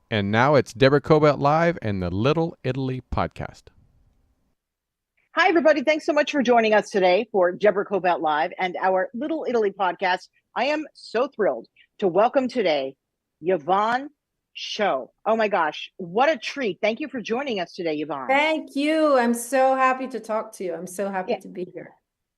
And now it's Deborah Kobylt Live and the Little Italy podcast. Hi, everybody. Thanks so much for joining us today for Deborah Kobylt Live and our Little Italy podcast. I am so thrilled to welcome today Yvonne Scio. Oh my gosh, what a treat. Thank you for joining us today, Yvonne. Thank you. I'm so happy to talk to you. I'm so happy Yeah. to be here.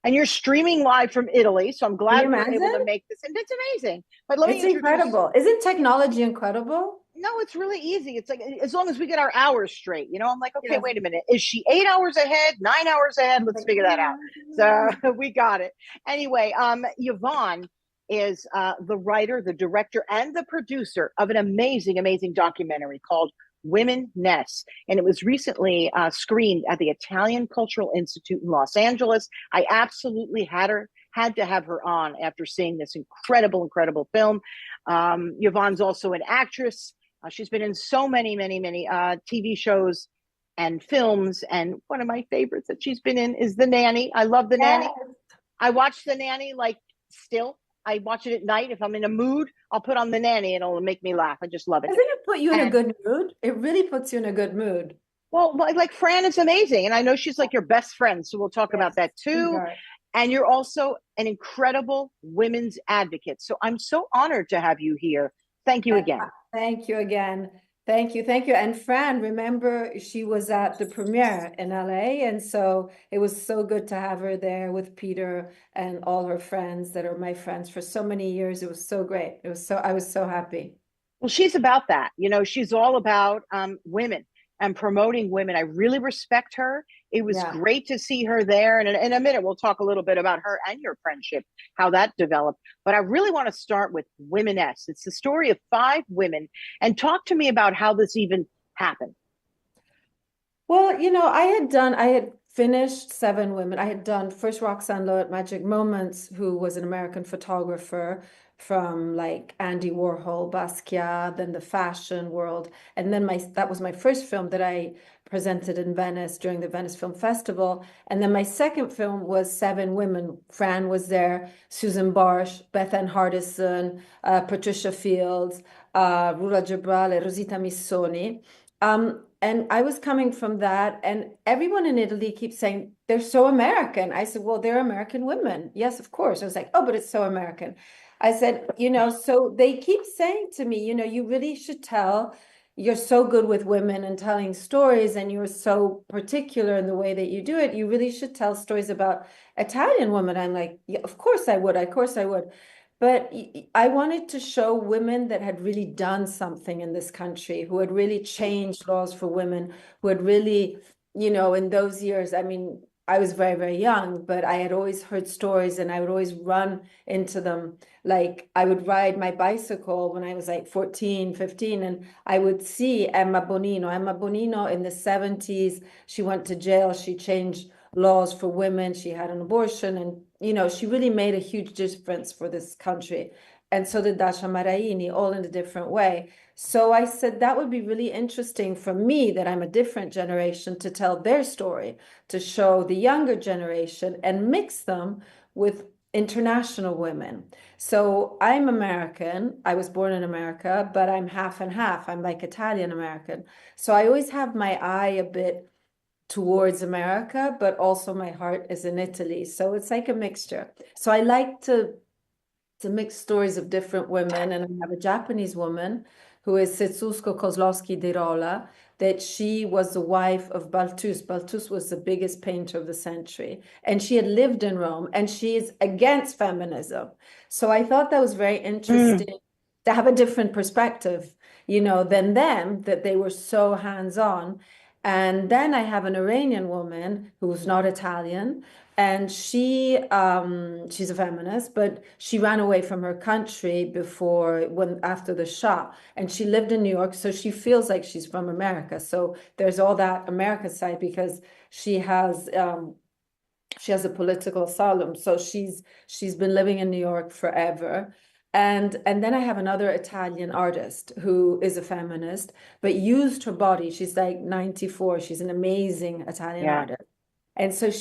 And you're streaming live from Italy, so I'm Can glad you we're able to imagine? make this. And it's amazing. But let me It's introduce. incredible. Isn't technology incredible? No, it's really easy. It's like as long as we get our hours straight, I'm like, okay, Yes. wait a minute. Is she 8 hours ahead, 9 hours ahead? Let's figure that out. So we got it. Anyway, Yvonne is the writer, the director, and the producer of an amazing documentary called Womeness. And it was recently screened at the Italian Cultural Institute in Los Angeles. I absolutely had to have her on after seeing this incredible film. Yvonne's also an actress. She's been in so many TV shows and films. And one of my favorites that she's been in is The Nanny. I love The Nanny. I watch The Nanny still. I watch it at night. If I'm in a mood, I'll put on The Nanny and it'll make me laugh. I just love it. Doesn't it put you in a good mood? It really puts you in a good mood. Well, like Fran is amazing. And I know she's like your best friend. So we'll talk about that too. And you're also an incredible women's advocate. So I'm so honored to have you here. Thank you again. Thank you again. Thank you. And Fran, remember, she was at the premiere in LA. And so it was so good to have her there with Peter and all her friends that are my friends for so many years. It was so great. I was so happy. Well, she's about that. She's all about women and promoting women. I really respect her. It was great to see her there. And in a minute, we'll talk a little bit about her and your friendship, how that developed. But I really want to start with Womeness. It's the story of 5 women. And talk to me about how this even happened. Well, I had finished 7 women. I had done first Roxanne Lowe at Magic Moments, who was an American photographer from like Andy Warhol, Basquiat, then the fashion world. And then that was my first film that I presented in Venice during the Venice Film Festival. And then my second film was 7 women. Fran was there, Susan Barsh, Beth Ann Hardison, Patricia Fields, Rula Gibrale, Rosita Missoni. And I was coming from that, and everyone in Italy keeps saying, they're so American. I said, well, they're American women. Yes, of course. I was like, oh, but it's so American. I said, so they keep saying to me, you really should you're so good with women and telling stories, and you're so particular in the way that you do it. You really should tell stories about Italian women. I'm like, yeah, of course I would. Of course I would. But I wanted to show women that had really done something in this country, who had really changed laws for women, who had really, in those years, I mean, I was very, very young, but I had always heard stories and I would always run into them. Like I would ride my bicycle when I was like 14, 15, and I would see Emma Bonino. Emma Bonino in the 70s, she went to jail, she changed laws for women, she had an abortion, and she really made a huge difference for this country. And so did Dasha Maraini, all in a different way. So I said that would be really interesting for me, that I'm a different generation, to tell their story, to show the younger generation and mix them with international women. So I'm American. I was born in America, but I'm half and half. I'm like Italian American. So I always have my eye a bit towards America, but also my heart is in Italy. So it's like a mixture. So I like to mix stories of different women. And I have a Japanese woman who is Setsuko Kozlowski de Rola, that she was the wife of Balthus. Balthus was the biggest painter of the century. And she had lived in Rome, and she is against feminism. So I thought that was very interesting to have a different perspective, than them, that they were so hands-on. And then I have an Iranian woman who's not Italian, and she's a feminist, but she ran away from her country after the Shah, and she lived in New York, so she feels like she's from America. So there's all that America side, because she has a political asylum, so she's been living in New York forever. And then I have another Italian artist who is a feminist, but used her body. She's like 94. She's an amazing Italian artist. And so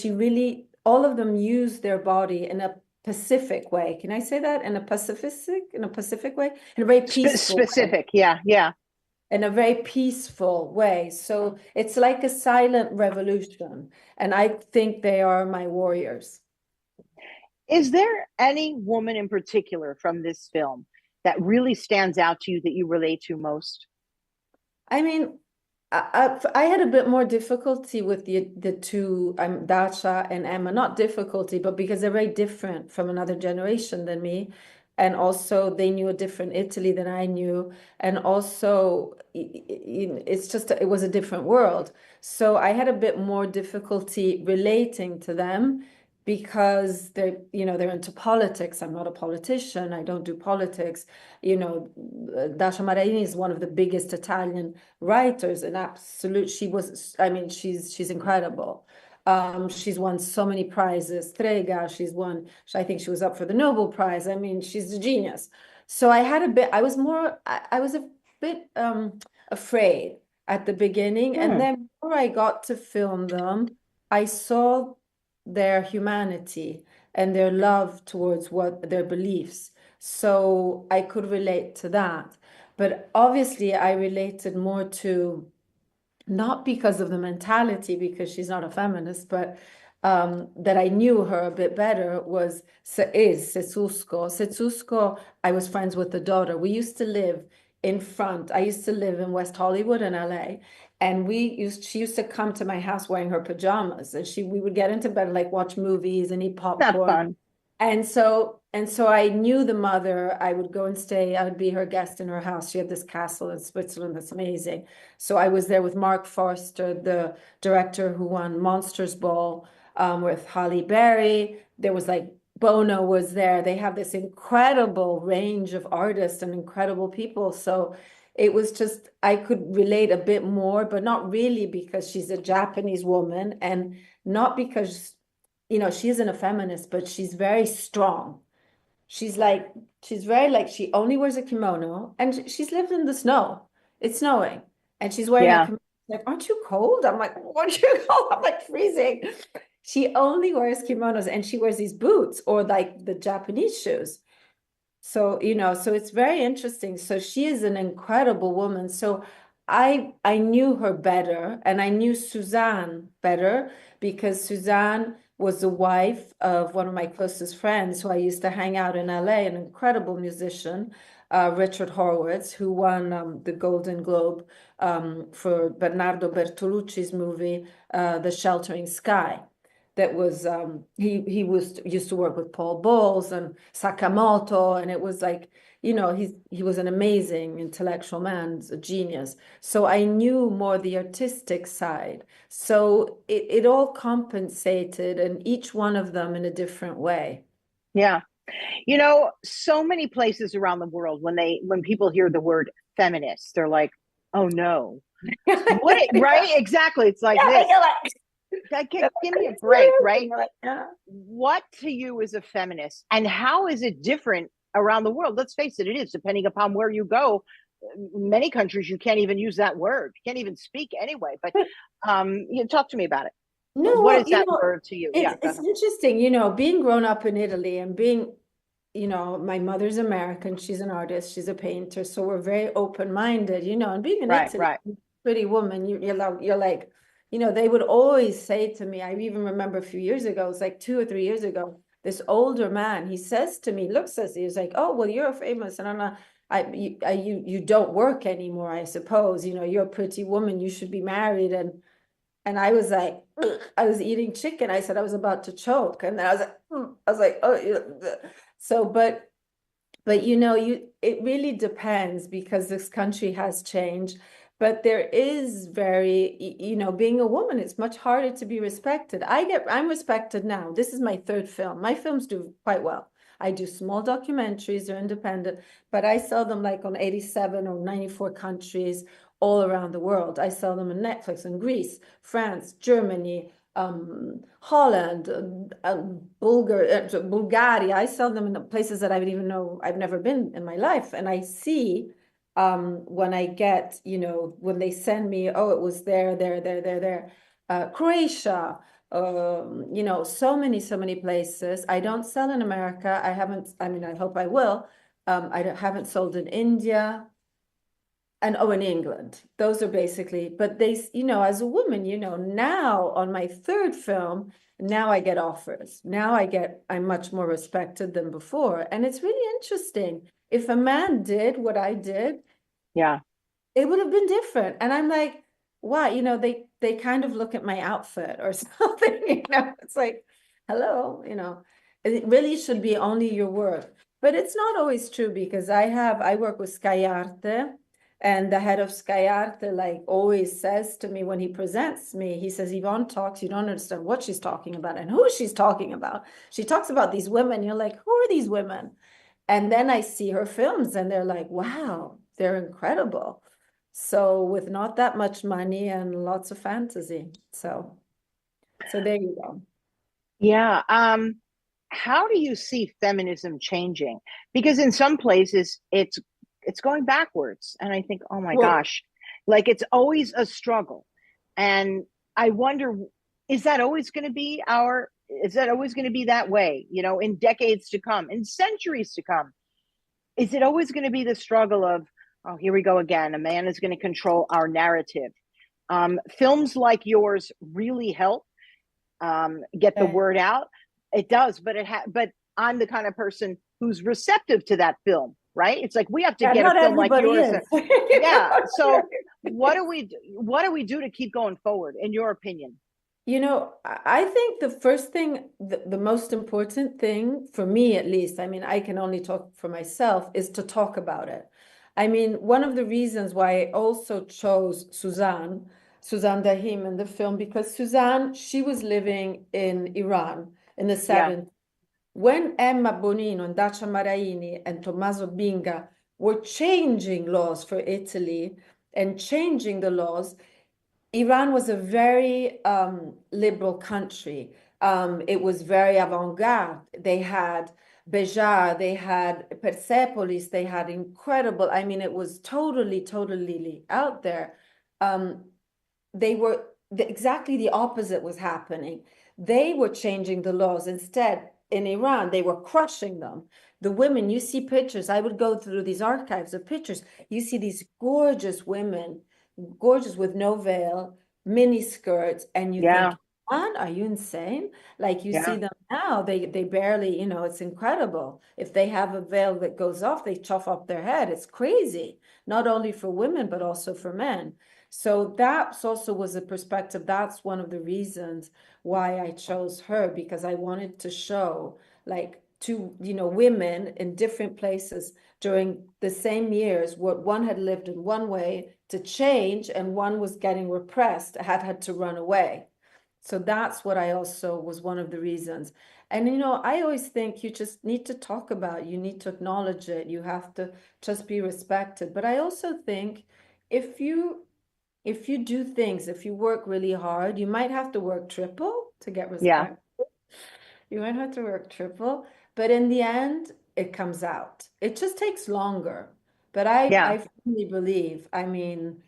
all of them use their body in a Pacific way. Can I say that? In a Pacific way? In a very peaceful Specific, way. yeah. in a very peaceful way. So it's like a silent revolution. And I think they are my warriors. Is there any woman in particular from this film that really stands out to you that you relate to most? I mean, I had a bit more difficulty with the two, Dasha and Emma. Not difficulty, but because they're very different from another generation than me. And also they knew a different Italy than I knew. And also it's just, it was a different world. So I had a bit more difficulty relating to them because they're into politics. I'm not a politician. I don't do politics. Dasha Maraini is one of the biggest Italian writers, and absolute, she's incredible. She's won so many prizes. Strega, I think she was up for the Nobel Prize. I mean, she's a genius. So I was a bit afraid at the beginning. And then before I got to film them, I saw their humanity and their love towards their beliefs. So I could relate to that. But obviously, I related more to, not because of the mentality, because she's not a feminist, but that I knew her a bit better is Setsuko. Setsuko, I was friends with the daughter. We used to live I used to live in West Hollywood in LA. And she used to come to my house wearing her pajamas, and we would get into bed, like watch movies and eat popcorn. Not fun. And so I knew the mother. I would go and stay. I would be her guest in her house. She had this castle in Switzerland that's amazing. So I was there with Mark Forster, the director who won Monsters Ball, with Halle Berry. There was like Bono was there. They have this incredible range of artists and incredible people. So it was just, I could relate a bit more, but not really, because she's a Japanese woman, and not because she isn't a feminist, but she's very strong. She's very like, she only wears a kimono, and she's lived in the snow. It's snowing, and she's wearing a kimono. Like, aren't you cold? I'm like, aren't you cold? I'm like freezing. She only wears kimonos, and she wears these boots, or like the Japanese shoes. So, so it's very interesting. So she is an incredible woman. So I knew her better, and I knew Suzanne better, because Suzanne was the wife of one of my closest friends who I used to hang out in LA, an incredible musician, Richard Horowitz, who won the Golden Globe for Bernardo Bertolucci's movie, The Sheltering Sky. That was he used to work with Paul Bowles and Sakamoto, and it was like, he was an amazing intellectual man, a genius. So I knew more the artistic side. So it all compensated, and each one of them in a different way. Yeah. So many places around the world, when people hear the word feminist, they're like, oh no. Right? Exactly. It's like this. Give me a break, right? What to you is a feminist, and how is it different around the world? Let's face it, it is, depending upon where you go. Many countries, you can't even use that word. You can't even speak anyway. But talk to me about it. No, what is that word to you? It's interesting, being grown up in Italy, and being, my mother's American. She's an artist. She's a painter. So we're very open-minded, and being in Italy, pretty woman, you're like, they would always say to me, I even remember a few years ago, it was like 2 or 3 years ago, this older man, he says to me, looks at me, he's like, oh, well, you're famous, and I'm not, you don't work anymore, I suppose, you're a pretty woman, you should be married. And I was like, ugh. I was eating chicken. I said I was about to choke. And then I was like, oh, so, but it really depends, because this country has changed. But there is being a woman, it's much harder to be respected. I'm respected now. This is my third film. My films do quite well. I do small documentaries, they're independent, but I sell them like on 87 or 94 countries all around the world. I sell them on Netflix in Greece, France, Germany, Holland, Bulgaria. I sell them in places that I would even know I've never been in my life. And I see when I get, when they send me, oh, it was there, Croatia, so many places. I don't sell in America. I haven't, I hope I will. I haven't sold in India. and oh, in England. Those are basically, but they, you know, as a woman, you know, now on my third film, now I get offers. Now I'm much more respected than before. And it's really interesting. If a man did what I did, Yeah. it would have been different. And I'm like, why? You know, they kind of look at my outfit or something, you know, it's like, hello, you know, it really should be only your work. But it's not always true because I work with Sky Arte, and the head of Sky Arte like always says to me when he presents me, he says, Yvonne talks, you don't understand what she's talking about and who she's talking about. She talks about these women. You're like, who are these women? And then I see her films and they're like, wow, they're incredible. So with not that much money and lots of fantasy. So there you go. Yeah. How do you see feminism changing? Because in some places it's going backwards. And I think, oh my Well, gosh, like it's always a struggle. And I wonder, is that always going to be is that always going to be that way, you know, in decades to come, in centuries to come? Is it always going to be the struggle of, oh, here we go again, a man is going to control our narrative? Films like yours really help get the okay. word out. It does, but but I'm the kind of person who's receptive to that film, right? It's like we have to Yeah, get a not film like everybody yours. is. Yeah. So what do we do to keep going forward, in your opinion? You know, I think the first thing, the most important thing for me at least, I mean, I can only talk for myself, is to talk about it. I mean, one of the reasons why I also chose Suzanne Dahim in the film, because Suzanne, she was living in Iran in the Yeah. 70s. When Emma Bonino and Dacia Maraini and Tommaso Binga were changing laws for Italy and changing the laws, Iran was a very liberal country. It was very avant-garde. They had Bejar, they had Persepolis, they had incredible, I mean, it was totally, totally out there. Um, they were exactly the opposite was happening. They were changing the laws. Instead, in Iran, they were crushing them. The women, you see pictures. I would go through these archives of pictures. You see these gorgeous women, gorgeous with no veil, mini skirts, and you Yeah. think, man, are you insane? Like you see Yeah. them now, they barely, you know, it's incredible. If they have a veil that goes off, they chop off their head. It's crazy, not only for women, but also for men. So that also was a perspective. That's one of the reasons why I chose her, because I wanted to show like two, you know, women in different places during the same years, what one had lived in one way to change and one was getting repressed, had to run away. So that's what I also was one of the reasons. And you know, I always think you just need to talk about it, you need to acknowledge it, you have to just be respected. But I also think if you do things, if you work really hard, you might have to work triple to get Yeah. respect. You might have to work triple, but in the end, it comes out. It just takes longer. But Yeah. I firmly believe, I mean,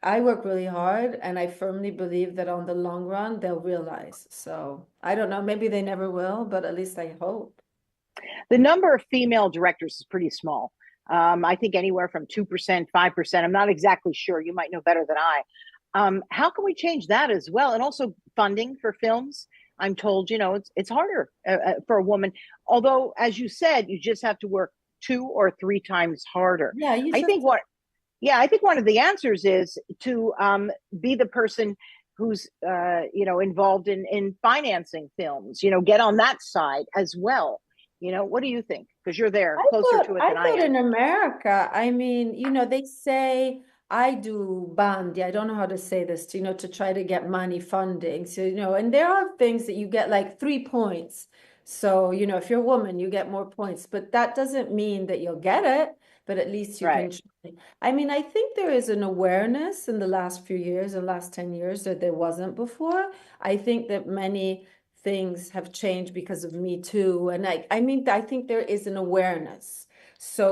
I work really hard and I firmly believe that on the long run, they'll realize. So I don't know, maybe they never will, but at least I hope. The number of female directors is pretty small. I think anywhere from 2%, 5%. I'm not exactly sure. You might know better than I. How can we change that as well? And also funding for films. I'm told, you know, it's harder for a woman. Although, as you said, you just have to work 2 or 3 times harder. Yeah, you I just, think what, yeah, I think one of the answers is to be the person who's, you know, involved in financing films. You know, get on that side as well. You know, what do you think? Because you're there closer to it I than I thought am. in America, I mean, you know, they say I do bandi. I don't know how to say this, you know, to try to get money funding. So, you know, and there are things that you get like 3 points. So, you know, if you're a woman, you get more points, but that doesn't mean that you'll get it, but at least you Right. can try. I mean, I think there is an awareness in the last few years, the last 10 years that there wasn't before. I think that many things have changed because of Me Too. And I mean, I think there is an awareness.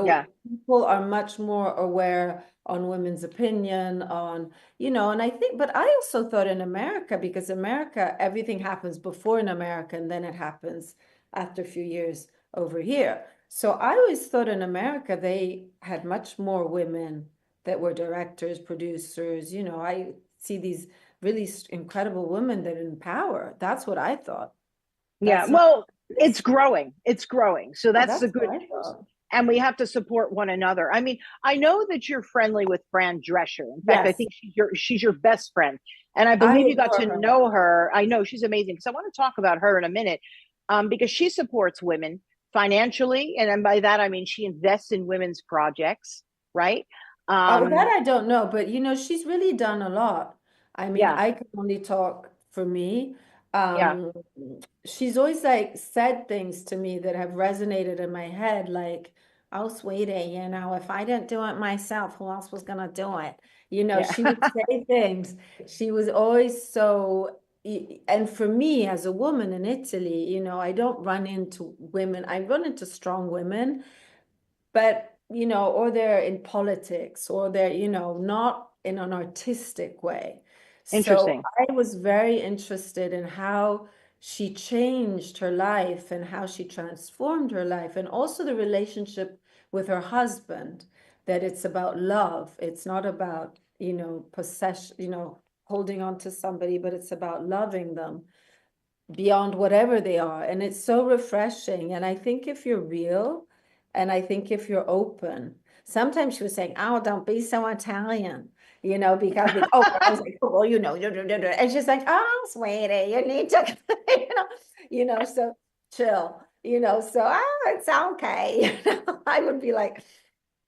Yeah. So people are much more aware on women's opinion, on, you know, and I think, but I also thought in America, because America, everything happens before in America and then it happens after a few years over here. So I always thought in America, they had much more women that were directors, producers. I see these really incredible women that empower. That's what I thought. Yeah, That's not well, this. it's growing, so Yeah, that's the that's good what I news. thought. And we have to support one another. I mean, I know that you're friendly with Fran Drescher. In fact, I Yes, think she's your best friend, and I I believe you got adore to her. know her. I know she's amazing, because I want to talk about her in a minute, because she supports women financially, and by that I mean she invests in women's projects, right? Oh, that um I don't know, but she's really done a lot. I mean, yeah, I can only talk for me. yeah, Um, she's always like said things to me that have resonated in my head, like, "Oh, sweetie, if I didn't do it myself, who else was gonna do it?" yeah. She would say things. She was always so, and for me as a woman in Italy, I don't run into women. I run into strong women, but or they're in politics, or they're not in an artistic way. So Interesting. I was very interested in how she changed her life and how she transformed her life, and also the relationship with her husband, that it's about love. It's not about possession, holding on to somebody, but it's about loving them beyond whatever they are. And it's so refreshing. And I think if you're real, and I think if you're open, sometimes she was saying, "Oh, don't be so Italian," because oh, I was like, "Oh, well, and she's like, "Oh, sweetie, you need to," so chill, so, it's okay. I would be like,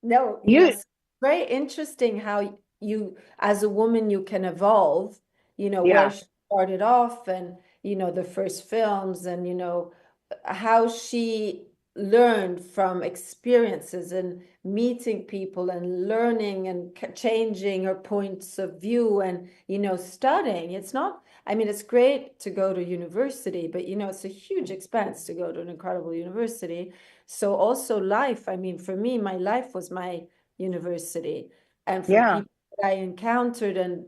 no, You, it's very interesting how you, as a woman, you can evolve, where yeah, she started off, and, the first films, and, how she learned from experiences and meeting people and learning and changing her points of view, and, studying. It's not, I mean, it's great to go to university, but, it's a huge expense to go to an incredible university. So also life, I mean, for me, my life was my university. And from yeah. people that I encountered, and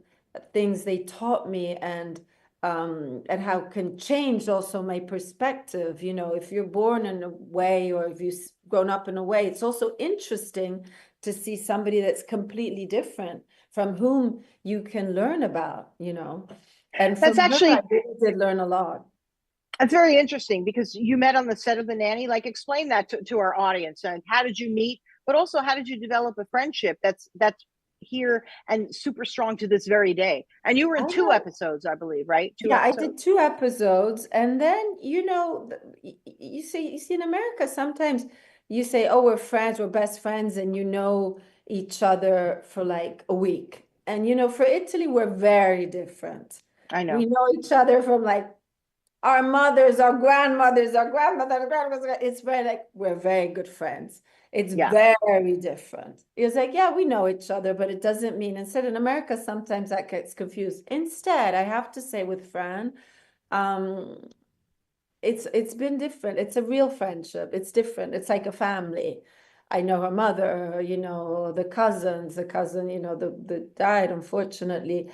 things they taught me, and how can change also my perspective. If you're born in a way, or if you've grown up in a way, it's also interesting to see somebody that's completely different, from whom you can learn about. And That's from her, I actually really did learn a lot. That's very interesting, because you met on the set of The Nanny. Like, explain that to our audience. And how did you meet? But also, how did you develop a friendship that's here and super strong to this very day? And you were I in two know. episodes, I believe, right? Two Yeah, I did episodes. 2 episodes, and then you see in America sometimes you say, "Oh, we're friends, we're best friends," and you know each other for like a week. And for Italy, we're very different. I We know. know each other from like our mothers, our grandmothers, our grandmothers, grandmothers. It's very like we're very good friends. It's Yeah. very different. It's like, yeah, we know each other, but it doesn't mean. Instead, in America, sometimes that gets confused. Instead, I have to say with Fran, um, it's been different. It's a real friendship. It's different. It's like a family. I know her mother, the cousin, that died, unfortunately.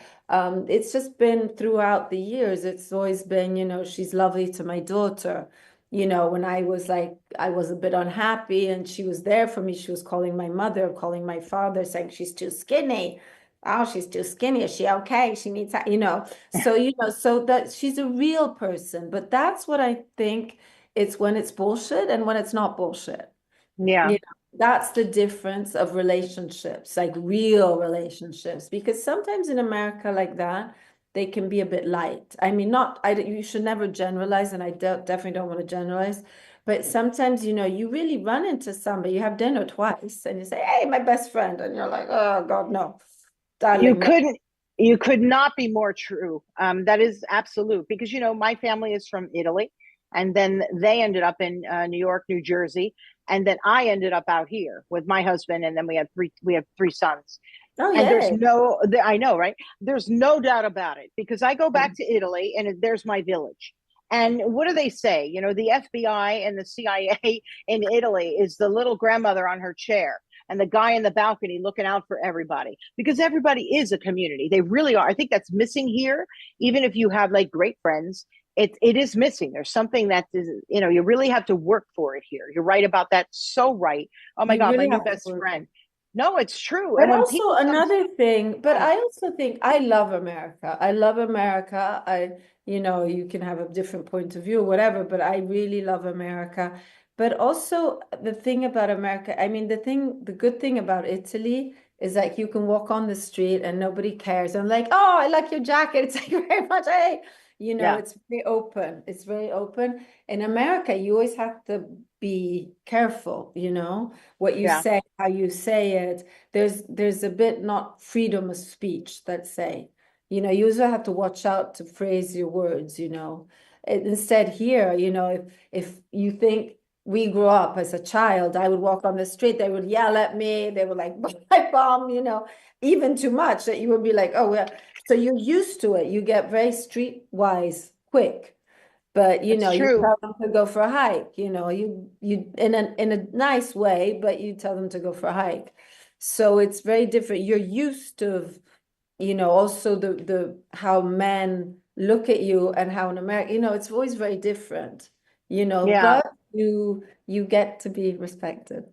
It's just been throughout the years. It's always been, she's lovely to my daughter. When I was like, I was a bit unhappy, and she was there for me. She was calling my mother, calling my father, saying she's too skinny. Oh, she's too skinny. Is she okay? She needs, so that she's a real person. But that's what I think. It's when it's bullshit and when it's not bullshit. Yeah. You that's the difference of relationships, like real relationships. Because sometimes in America, like that, they can be a bit light. I mean, not, you should never generalize, and I definitely don't want to generalize. But sometimes, you really run into somebody, you have dinner twice, and you say, "Hey, my best friend." And you're like, "Oh, God, no, You darling, no." couldn't you could not be more true. That is absolute, because my family is from Italy, and then they ended up in New York, New Jersey, and then I ended up out here with my husband, and then we have three sons. Oh, And yeah. I know, right? There's no doubt about it, because I go back to Italy, and there's my village. And what do they say? The FBI and the CIA in Italy is the little grandmother on her chair, and the guy in the balcony looking out for everybody, because everybody is a community. They really are. I think that's missing here. Even if you have like great friends, it is missing. There's something that is, you really have to work for it here. You're right about that. So right. Oh my You God, my really new have to best work. friend. No, it's true. But And when also people come to, another thing, but oh, I also think I love America. I love America. You can have a different point of view or whatever, but I really love America. But also the thing about America, I mean, the good thing about Italy is like you can walk on the street and nobody cares. I'm like, oh, I like your jacket. It's like very much, hey, yeah, it's very open. It's very open. In America, you always have to be careful, what you yeah, say, how you say it. There's a bit not freedom of speech, let's say. You also have to watch out to phrase your words. Instead here, if you think we grew up as a child, I would walk on the street, they would yell at me, they would like bye bomb, even too much that you would be like, oh well. So you're used to it. You get very streetwise quick. But it's you true. tell them to go for a hike, you in a nice way, but you tell them to go for a hike. So it's very different. You're used to, also the how men look at you and how in America, it's always very different, Yeah, but you get to be respected.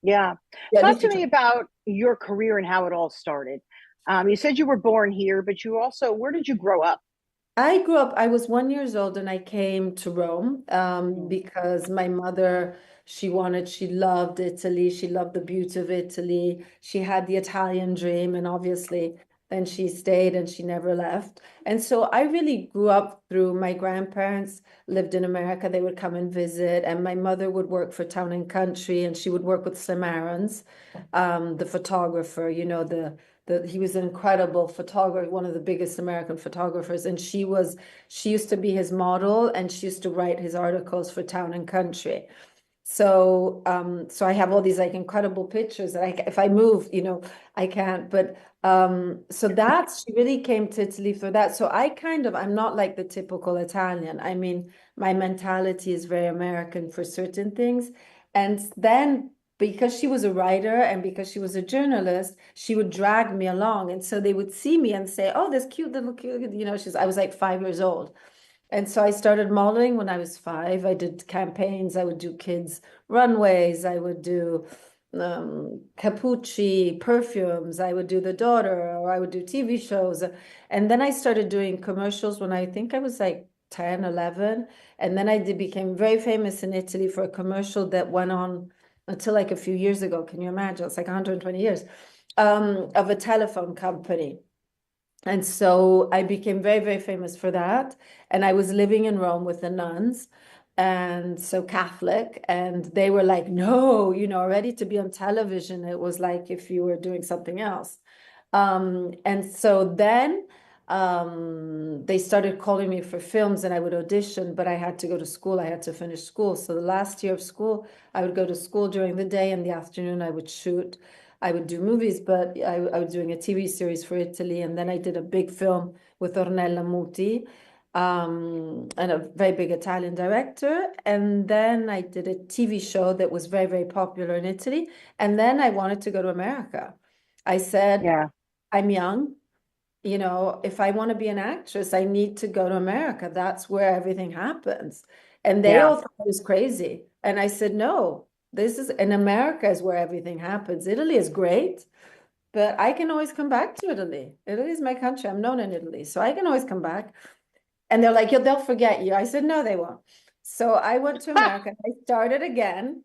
yeah. Yeah, at Talk least to you me try. about your career and how it all started. You said you were born here, but you also, where did you grow up? I was 1 years old and I came to Rome Mm. because my mother, she loved Italy. She loved the beauty of Italy. She had the Italian dream, and obviously then she stayed and she never left. And so I really grew up through my grandparents lived in America. They would come and visit, and my mother would work for Town and Country, and she would work with Slim Aarons, the photographer, he was an incredible photographer, one of the biggest American photographers, and she used to be his model, and she used to write his articles for Town and Country. So I have all these like incredible pictures that if I move, I can't. But so she really came to Italy for that. So I'm not like the typical Italian. I mean, my mentality is very American for certain things. And then because she was a writer and because she was a journalist, she would drag me along. And so they would see me and say, oh, this cute little kid, I was like 5 years old. And so I started modeling when I was 5. I did campaigns. I would do kids' runways. I would do Capucci perfumes. I would do The Daughter, or I would do TV shows. And then I started doing commercials when I think I was like 10, 11. And then became very famous in Italy for a commercial that went on until like a few years ago. Can you imagine? It's like 120 years of a telephone company. And so I became very, very famous for that. And I was living in Rome with the nuns, and so Catholic. And they were like, no, ready to be on television. It was like if you were doing something else. And so then they started calling me for films and I would audition, but I had to go to school. I had to finish school. So the last year of school, I would go to school during the day. In the afternoon, I would shoot. I would do movies, but I was doing a TV series for Italy. And then I did a big film with Ornella Muti, and a very big Italian director. And then I did a TV show that was very, very popular in Italy. And then I wanted to go to America. I said, Yeah, I'm young. If I want to be an actress, I need to go to America. That's where everything happens. And they yeah, all thought I was crazy. And I said, no, this is in America is where everything happens. Italy is great, but I can always come back to Italy. Italy is my country. I'm known in Italy, so I can always come back. And they're like, they'll forget you. I said, no, they won't. So I went to America. I started again,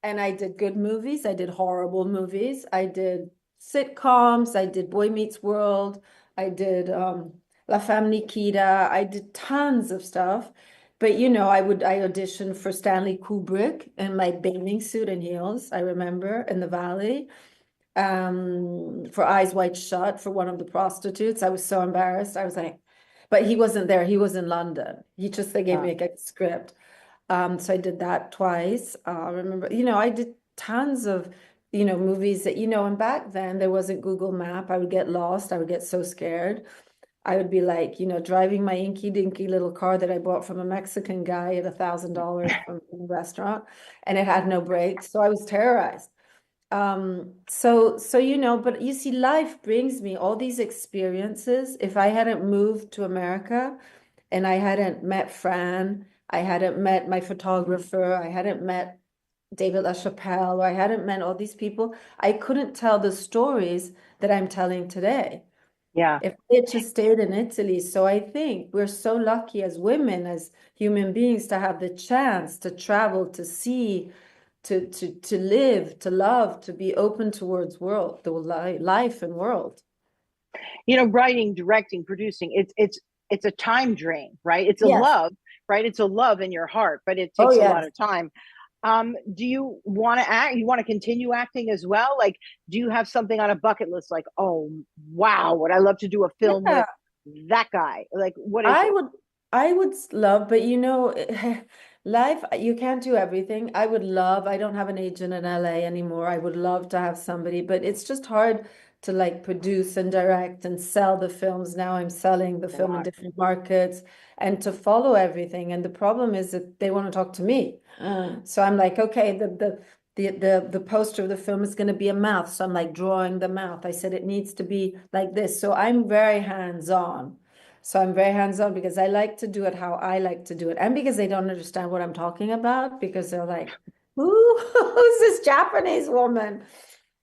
and I did good movies. I did horrible movies. I did sitcoms. I did Boy Meets World. I did La Femme Nikita. I did tons of stuff. But I auditioned for Stanley Kubrick in my bathing suit and heels, I remember, in the Valley, for Eyes Wide Shut for one of the prostitutes. I was so embarrassed. I was like, but he wasn't there. He was in London. They gave me a script. So I did that twice. I remember, I did tons of, movies that, and back then there wasn't Google Map. I would get lost. I would get so scared. I would be like, driving my inky dinky little car that I bought from a Mexican guy at $1,000 from a restaurant, and it had no brakes. So I was terrorized. But you see, life brings me all these experiences. If I hadn't moved to America and I hadn't met Fran, I hadn't met my photographer, I hadn't met David LaChapelle, or I hadn't met all these people, I couldn't tell the stories that I'm telling today Yeah. if it just stayed in Italy. So I think we're so lucky as women, as human beings, to have the chance to travel, to see, to live, to love, to be open towards world, the life and world. You know, writing, directing, producing, it's a time drain, right? It's a Yes. love, right? It's a love in your heart, but it Oh, takes a lot yes. of time. Do you want to act? You want to continue acting as well? Like, do you have something on a bucket list? Like, oh wow, would I love to do a film Yeah. with that guy? Like, what is I it? would I would love, but life, you can't do everything. I would love, I don't have an agent in LA anymore. I would love to have somebody, but it's just hard to like produce and direct and sell the films. Now I'm selling the film in God. different markets and to follow everything. And the problem is that they want to talk to me. So I'm like, okay, the poster of the film is going to be a mouth. So I'm like drawing the mouth. I said it needs to be like this. So I'm very hands-on. So I'm very hands-on because I like to do it how I like to do it. And because they don't understand what I'm talking about, because they're like, who's this Japanese woman?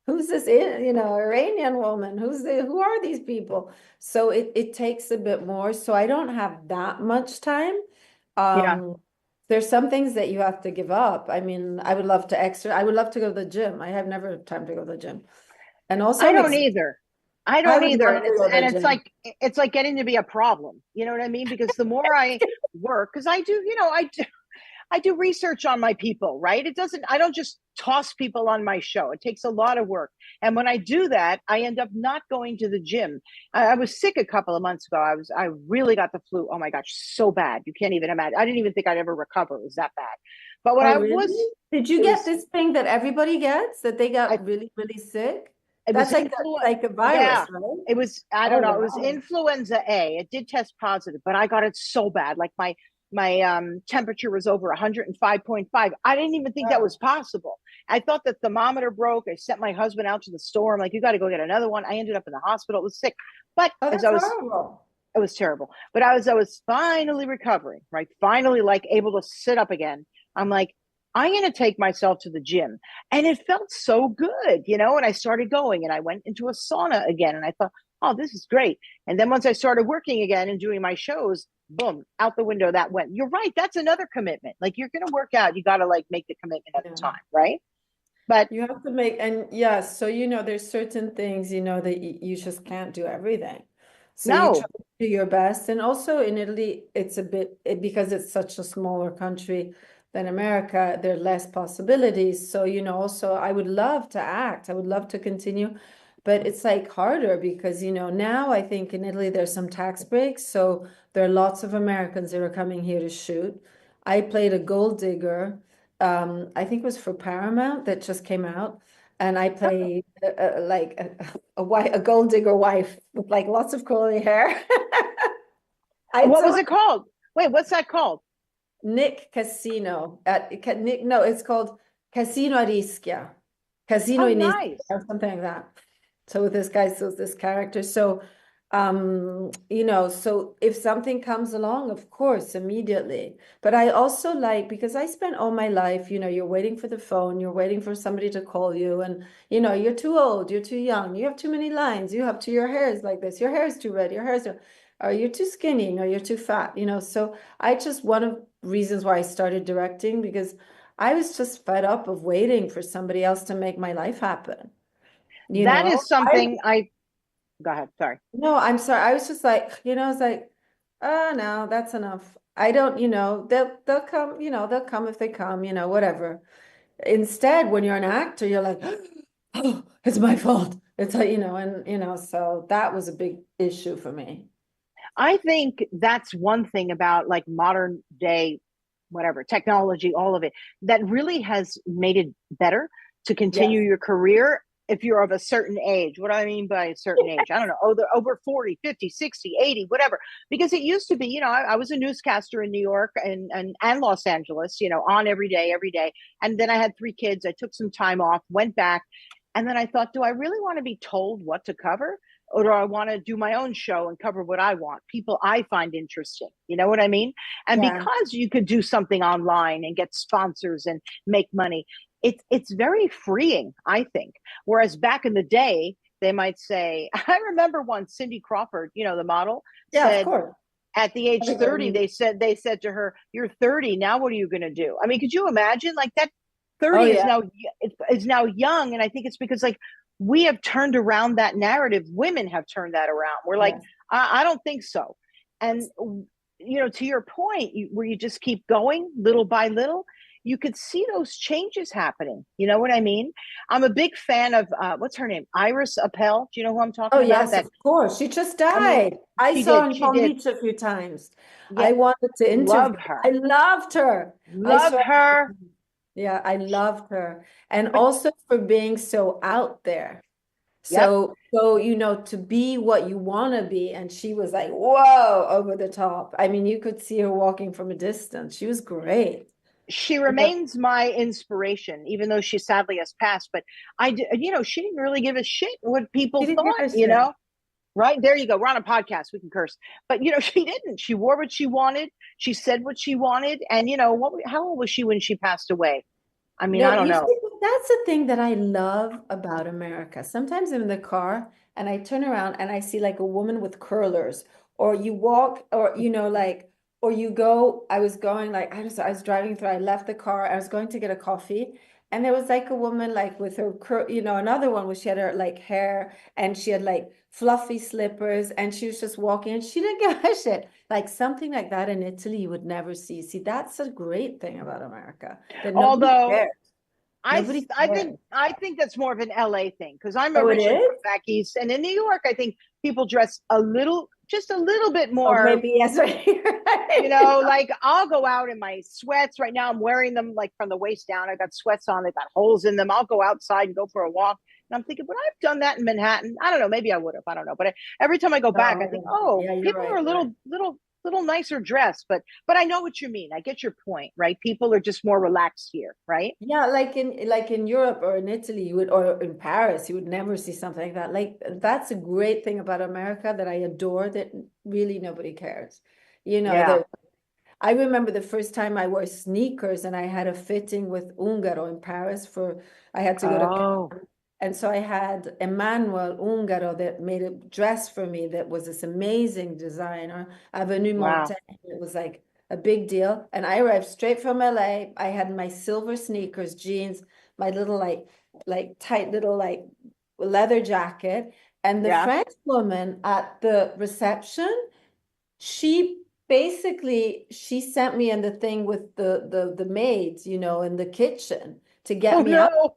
Who's this, Iranian woman? Who are these people? So it takes a bit more. So I don't have that much time. Yeah, There's some things that you have to give up. I mean, I would love to exercise. I would love to go to the gym. I have never had time to go to the gym. And also I I'm don't ex either. I I don't would either. love to go to the gym. It's like getting to be a problem. You know what I mean? Because the more I work, because I do, I do research on my people, right? I don't just toss people on my show. It takes a lot of work. And when I do that, I end up not going to the gym. I was sick a couple of months ago. I really got the flu. Oh my gosh, so bad. You can't even imagine. I didn't even think I'd ever recover. It was that bad. But when Oh, I really? was, Did you it get was, this thing that everybody gets, that they I, got really, really sick? it was That's influenza. like a virus, Yeah, right? it was. I Oh, don't know. It was wow. influenza A. It did test positive, but I got it so bad. Like my temperature was over 105.5. I didn't even think that Yeah. was possible. I thought the thermometer broke. I sent my husband out to the store. I'm like, you got to go get another one. I ended up in the hospital. It was sick, but Oh, as that's I was, horrible. it was terrible. But I was finally recovering, right? Finally, like able to sit up again. I'm like, I'm going to take myself to the gym. And it felt so good, and I started going and I went into a sauna again. And I thought, oh, this is great. And then once I started working again and doing my shows, boom, out the window that went. You're right. That's another commitment. Like you're going to work out. You got to like make the commitment at the Yeah. time, right? But You have to make, and yes, so there's certain things, that you just can't do everything. So you try no, to do your best. And also in Italy, it's because it's such a smaller country than America, there are less possibilities. So, also I would love to act. I would love to continue, but it's like harder because, now I think in Italy there's some tax breaks. So there are lots of Americans that are coming here to shoot. I played a gold digger. I think it was for Paramount that just came out, and I played like a gold digger wife with like lots of curly hair. I what was told it called? Wait, what's that called? Nick Casino at Nick. No, it's called Casino a Rischia, Casino Oh, in Ischia, nice. or something like that. So with this guy, so this character. So, so if something comes along, of course, immediately. But I also like, because I spent all my life, you're waiting for the phone, you're waiting for somebody to call you, and you're too old, you're too young, you have too many lines, your hair is like this, your hair is too red, your hair is too, or you're too skinny, no, you're too fat, So I just, one of reasons why I started directing, because I was just fed up of waiting for somebody else to make my life happen. You That know, is I something I go ahead. Sorry. no, I'm sorry. I was just like, it's like, oh no, that's enough. I don't, they'll come, they'll come if they come, whatever. Instead, when you're an actor, you're like, oh, it's my fault. It's like, and so that was a big issue for me. I think that's one thing about like modern day, whatever, technology, all of it, that really has made it better to Yes. continue your career if you're of a certain age. What do I mean by a certain age? I don't know, over 40, 50, 60, 80, whatever. Because it used to be, I was a newscaster in New York and Los Angeles, on every day, every day. And then I had three kids. I took some time off, went back. And then I thought, do I really want to be told what to cover? Or do I want to do my own show and cover what I want, people I find interesting? You know what I mean? And Yeah. because you could do something online and get sponsors and make money, it's very freeing, I think. Whereas back in the day, they might say, I remember once Cindy Crawford, the model, Yeah, of said course. at the age 30, Everybody. they said to her, "You're 30 now. What are you going to do?" I mean, could you imagine? Like that Oh 30 yeah, is now young, and I think it's because like we have turned around that narrative. Women have turned that around. We're like, yeah. I don't think so. And to your point, where you just keep going little by little, you could see those changes happening. You know what I mean? I'm a big fan of what's her name, Iris Appel. Do you know who I'm Oh talking about? yes, That of course. She just I mean, died. I she saw her did, in she Palm did. Beach a few times. Yeah, I wanted to interview love her. I her. loved her. I Love swear. her. Yeah, I loved her. And But also for being so out there. yep, So, to be what you want to be. And she was like, whoa, over the top. I mean, you could see her walking from a distance. She was great. she Yeah, remains my inspiration, even though she sadly has passed. But she didn't really give a shit what people she didn't give thought. a shit. Right there you go. We're on a podcast. We can curse, but she didn't. She wore what she wanted. She said what she wanted, and how old was she when she passed away? I mean, No, I don't you know. see, that's the thing that I love about America. Sometimes I'm in the car and I turn around and I see like a woman with curlers, or you walk, or or you go. I was going like I was driving through. I left the car. I was going to get a coffee, and there was like a woman like with her another one where she had her like hair and she had like fluffy slippers and she was just walking and she didn't give a shit. Like something like that in Italy you would never see. See, that's a great thing about America that nobody Although cares. I Nobody I think cares. I think that's more of an LA thing because I'm Oh, it originally is? from back east, and in New York, I think people dress just a little bit Oh, more. maybe yes, right. Like I'll go out in my sweats right now. I'm wearing them like from the waist down. I got sweats on. They got holes in them. I'll go outside and go for a walk. And I'm thinking, would I have done that in Manhattan? I don't know. Maybe I would have. I don't know. But every time I go back, I think, No, oh, yeah, you're people right, are a you're right. little nicer dressed. But I know what you mean. I get your point, right? People are just more relaxed here, right? Yeah, like in Europe or in Italy, or in Paris, you would never see something like that. Like that's a great thing about America that I adore, that really nobody cares. Yeah. That I remember the first time I wore sneakers and I had a fitting with Ungaro in Paris I had to go to Oh, Cannes. And so I had Emmanuel Ungaro that made a dress for me that was this amazing designer, Avenue wow. Montaigne. It was like a big deal. And I arrived straight from LA. I had my silver sneakers, jeans, my little like tight little like leather jacket. And the Yeah. French woman at the reception, she she sent me in the thing with the maids, in the kitchen to get Oh me up. no.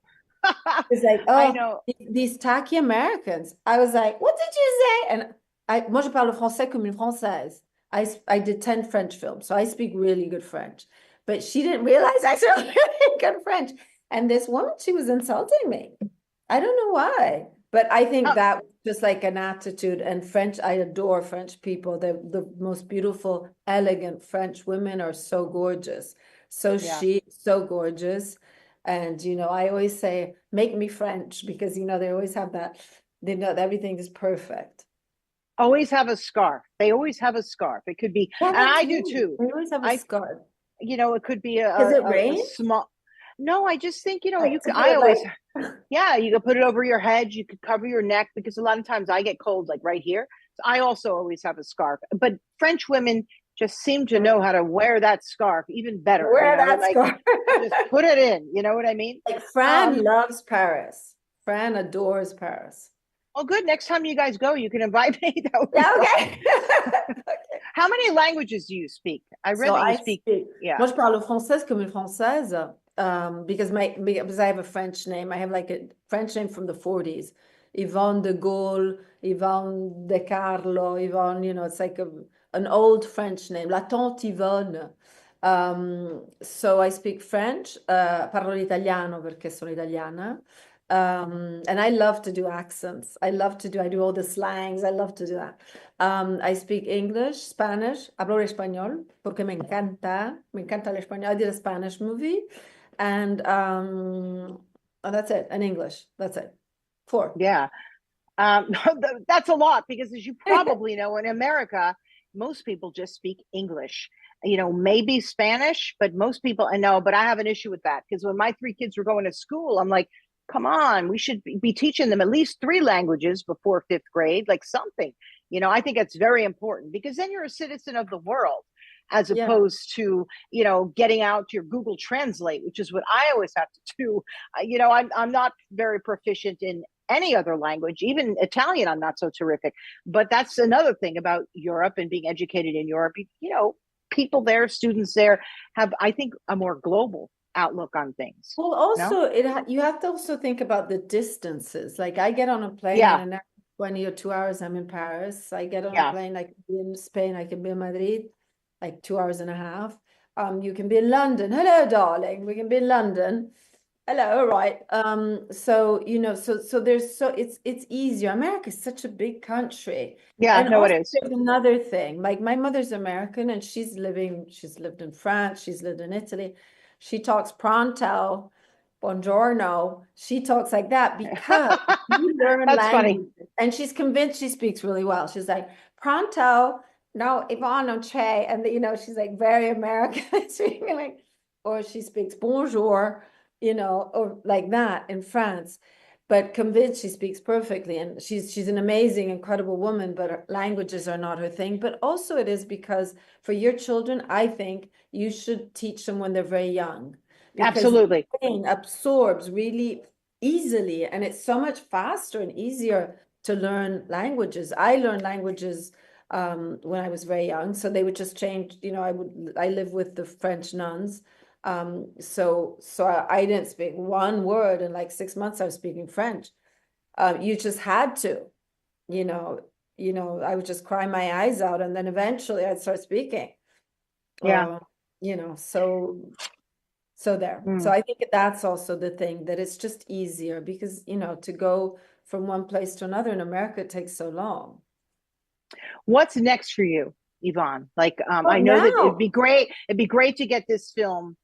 It's like, I oh, know. these tacky Americans. I was like, what did you say? And moi je parle français comme une française. I did 10 French films, so I speak really good French. But she didn't realize I spoke really good French. And this woman, she was insulting me. I don't know why, but I think Uh, that was just like an attitude. And French, I adore French people. They're the most beautiful, elegant French women are so gorgeous. So yeah. so gorgeous. And, I always say, make me French because, they always have that, they know that everything is perfect. Always have a scarf. They always have a scarf. It could be, Yeah, and that's I do me. too. They always have a I, scarf. it could be Does it a rain? small. No, I just think Like, to put I it always, like, yeah, you could put it over your head. You could cover your neck because a lot of times I get cold like right here. So I also always have a scarf. But French women just seem to know how to wear that scarf even better. wear that Like scarf. just put it in. You know what I mean? Like Fran Um, loves Paris. Fran adores Paris. Oh, good. Next time you guys go, you can invite me. That would be Yeah, fun. okay. Okay. How many languages do you speak? I read So that you I speak. speak. Yeah. Moi, je parle française comme une française, because I have a French name. I have like a French name from the 40s. Yvonne de Gaulle, Yvonne de Carlo, Yvonne, it's like an old French name. La tante Yvonne. So I speak French, parlo l'italiano perché sono italiana. And I love to do accents. I do all the slangs. I love to do that. I speak English, Spanish, hablo español, porque me encanta el español. I did a Spanish movie, and that's it, and English, that's it. 4. Yeah. That's a lot because, as you probably know, in America, most people just speak English. maybe Spanish, but most people, I know, but I have an issue with that because when my three kids were going to school, I'm like, come on, we should be teaching them at least three languages before fifth grade, like something. I think that's very important because then you're a citizen of the world as Yeah. opposed to, getting out your Google Translate, which is what I always have to do. I'm not very proficient in any other language, even Italian, I'm not so terrific. But that's another thing about Europe and being educated in Europe. People there, students there have, I think, a more global outlook on things. Well, also you have to also think about the distances. Like I get on a plane Yeah. and in 20 or 2 hours I'm in Paris. I get on a Yeah. plane, I can be in Spain, I can be in Madrid, like 2 hours and a half. You can be in London. Hello, darling. We can be in London. Hello, right. So it's easier. America is such a big country. Yeah, And no, it also is. there's another thing. Like my mother's American and she's lived in France, she's lived in Italy. She talks pronto, buongiorno. She talks like that because you learn That's funny. language. And she's convinced she speaks really well. She's like, pronto, no, Yvonne, no che. And she's like very American. Speaking like, or she speaks bonjour, or like that in France, but convinced she speaks perfectly. And she's an amazing, incredible woman, but her languages are not her thing. But also it is because for your children, I think you should teach them when they're very young. Because Absolutely. the brain absorbs really easily, and it's so much faster and easier to learn languages. I learned languages when I was very young, so they would just change. I live with the French nuns. So I didn't speak one word in like 6 months. I was speaking French. You just had to, I would just cry my eyes out, and then eventually I'd start speaking. Yeah. So there. So I think that's also the thing, that it's just easier because, to go from one place to another in America, it takes so long. What's next for you, Yvonne? Like, I know that it'd be great. It'd be great to get this film,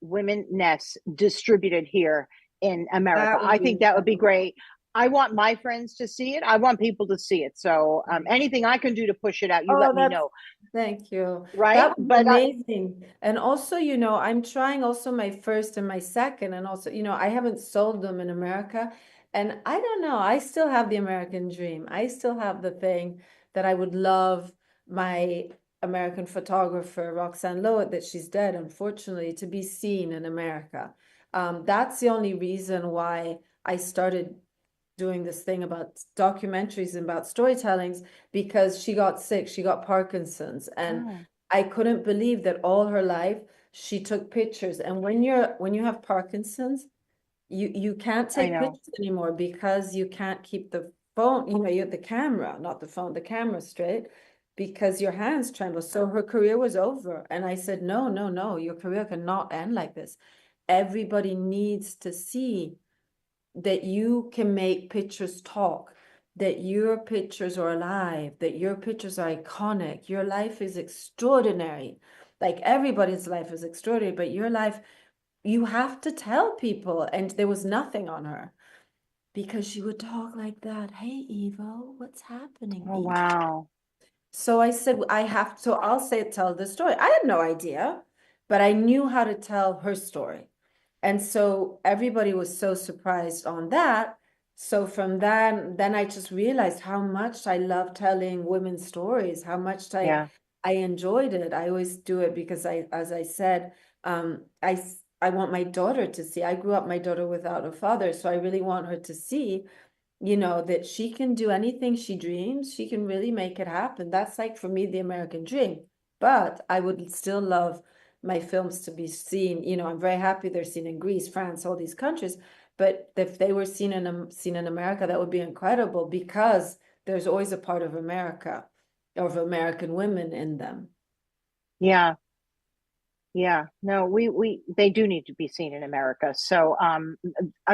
Womeness, distributed here in America. I think that would be great. I want my friends to see it. I want people to see it. So anything I can do to push it out, you let me know. Thank you. Right? That would be amazing. And also, I'm trying also my first and my second. And also, I haven't sold them in America. And I don't know, I still have the American dream. I still have the thing that I would love my American photographer, Roxanne Lowe, that she's dead, unfortunately, to be seen in America. That's the only reason why I started doing this thing about documentaries and about storytellings, because she got sick, she got Parkinson's, and I couldn't believe that all her life she took pictures. And when you have Parkinson's, you can't take pictures anymore because you can't keep the phone, you have the camera, not the phone, the camera straight, because your hands tremble. So her career was over. And I said, no, your career cannot end like this. Everybody needs to see that you can make pictures talk, that your pictures are alive, that your pictures are iconic. Your life is extraordinary. Like everybody's life is extraordinary, but your life, you have to tell people. And there was nothing on her because she would talk like that. Hey, Evo, what's happening? Oh, wow. So I said, I'll say, tell the story. I had no idea, but I knew how to tell her story. And so everybody was so surprised on that. So from then I just realized how much I love telling women's stories, how much I enjoyed it. I always do it because as I said, I want my daughter to see. I grew up, my daughter without a father. So I really want her to see, that she can do anything she dreams. She can really make it happen. That's like, for me, the American dream. But I would still love my films to be seen. I'm very happy they're seen in Greece, France, all these countries. But if they were seen in America, that would be incredible, because there's always a part of America, of American women in them. Yeah. Yeah, no, they do need to be seen in America. So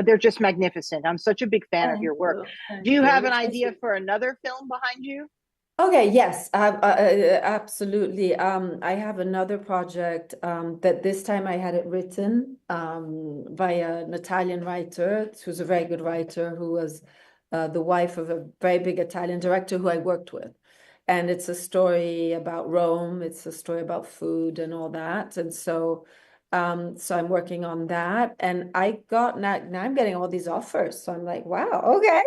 they're just magnificent. I'm such a big fan of your work. Do you have an idea for another film behind you? Okay, yes, absolutely. I have another project that this time I had it written by an Italian writer who's a very good writer, who was the wife of a very big Italian director who I worked with. and it's a story about Rome. It's a story about food and all that. And so I'm working on that, and now I'm getting all these offers. So I'm like, wow, okay.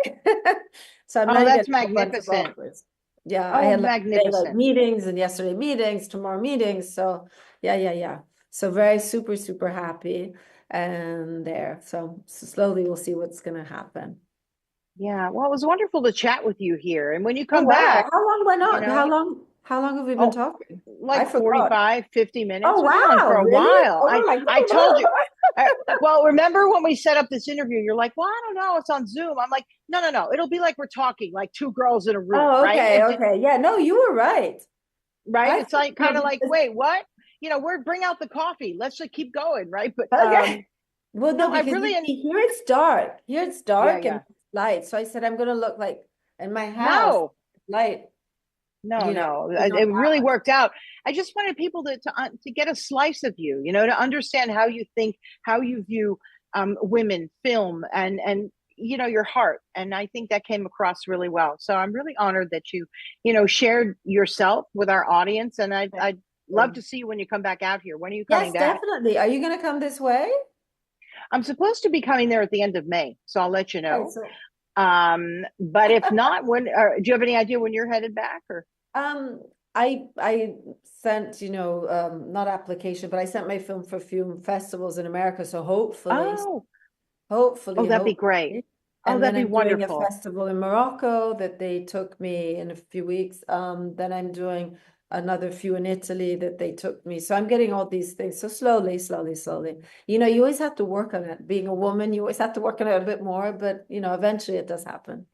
So I'm Oh, now that's getting a bunch of magnificent. offers. Yeah, I Oh, had like today, like magnificent. meetings, and yesterday meetings, tomorrow meetings. So yeah. So very super, super happy and there. So slowly we'll see what's gonna happen. Yeah. Well, it was wonderful to chat with you here. And when you Oh come wow. back, How long went you on? know, How long have we been oh, talking? I like forgot. 45, 50 Oh minutes. We've been going for wow, a really? while. Oh I my I told you. God. Well, remember when we set up this interview, you're like, well, I don't know, it's on Zoom. I'm like, no. It'll be like we're talking, like two girls in a room, Oh, right? okay. Yeah, no, you were right. Right. I It's like forgot kind of like, because wait, what? We're bring out the coffee. Let's just keep going, right? But okay. Well, no, no, I because really you see, here it's dark. Here it's yeah, dark and yeah. light. So I said I'm gonna look like in my house, No, light, no. it's not It really that much. worked out. I just wanted people to get a slice of you, to understand how you think, how you view women, film, and your heart. And I think that came across really well. So I'm really honored that you shared yourself with our audience. And I'd love to see you when you come back out here. When are you coming Yes, back? definitely. Are you gonna come this way? I'm supposed to be coming there at the end of May, so I'll let you Okay, know. so But if not, do you have any idea when you're headed back? Or Um, I sent, not application, but I sent my film for film festivals in America. So oh, that'd be great. hopefully. Oh, And that'd then be I'm doing a wonderful. festival in Morocco that they took me in a few weeks. Then I'm doing another few in Italy that they took me. So I'm getting all these things. So slowly. You always have to work on it. Being a woman, you always have to work on it a bit more, but eventually it does happen.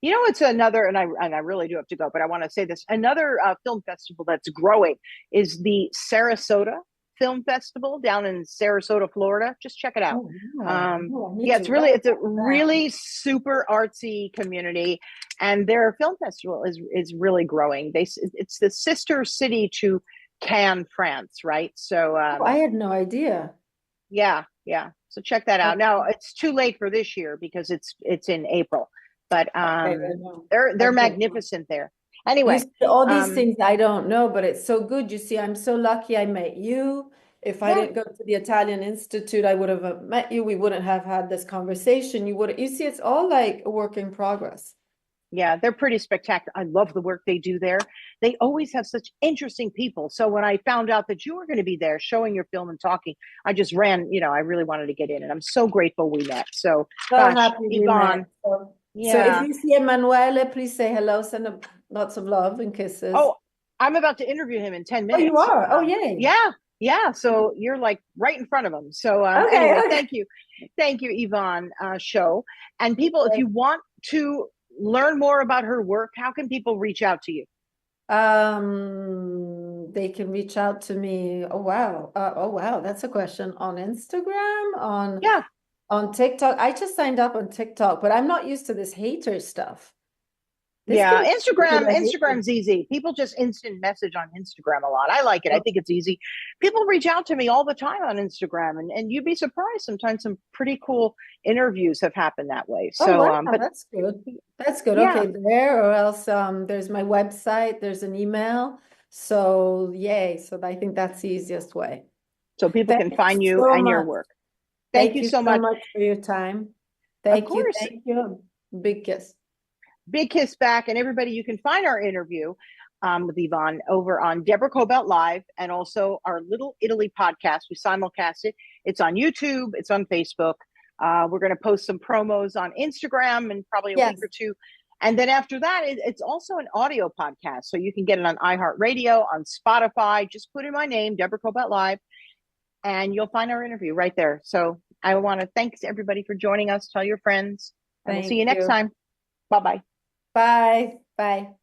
It's another, and I really do have to go, but I want to say this. Another film festival that's growing is the Sarasota Film Festival down in Sarasota, Florida. Just check it out. Oh, wow. Oh, I need Yeah, to it's write a that. really super artsy community, and their film festival is really growing. It's the sister city to Cannes, France, right? So Oh, I had no idea. yeah. So check that out. Now Okay, it's too late for this year because it's in April, but I know. they're Okay. magnificent there. You Anyway, see, all these um, things I don't know, but it's so good. You see, I'm so lucky I met you. If I yeah, didn't go to the Italian Institute, I would have met you. We wouldn't have had this conversation. You see, it's all like a work in progress. yeah, they're pretty spectacular. I love the work they do there. They always have such interesting people. So when I found out that you were going to be there showing your film and talking, I just ran, I really wanted to get in, and I'm so grateful we met. So So gosh, happy we met. Yvonne, So if yeah. you see Emanuele, please say hello, send him lots of love and kisses. Oh, I'm about to interview him in 10 Oh, you minutes. are? Oh, yay. Yeah. So you're like right in front of him. So Okay, anyway, okay. thank you, Yvonne Show. And people, if you want to learn more about her work, how can people reach out to you? They can reach out to me. Oh wow, that's a question. On Instagram, Yeah, on TikTok. I just signed up on TikTok, but I'm not used to this hater stuff. This can yeah. be stupid, I hate it. Instagram's easy. People just instant message on Instagram a lot. I like it. I Oh, think it's easy. People reach out to me all the time on Instagram, and you'd be surprised. Sometimes some pretty cool interviews have happened that way. oh So, wow, but that's good. That's good. yeah, Okay, there or else there's my website, there's an email. So yay. So I think that's the easiest way. so people Thank can you find you so and your much. work. Thank Thank you you so so much. much for your time. Of Thank you. course. Thank you. Big kiss. Big kiss back. And everybody, you can find our interview with Yvonne over on Deborah Kobylt Live and also our Little Italy podcast. We simulcast it. It's on YouTube, it's on Facebook. We're going to post some promos on Instagram in probably a week Yes. or two. And then after that, it's also an audio podcast. So you can get it on iHeartRadio, on Spotify. Just put in my name, Deborah Kobylt Live, and you'll find our interview right there. So I want to thank everybody for joining us. Tell your friends, and we'll see Thank you next you. time. Bye bye. Bye. Bye.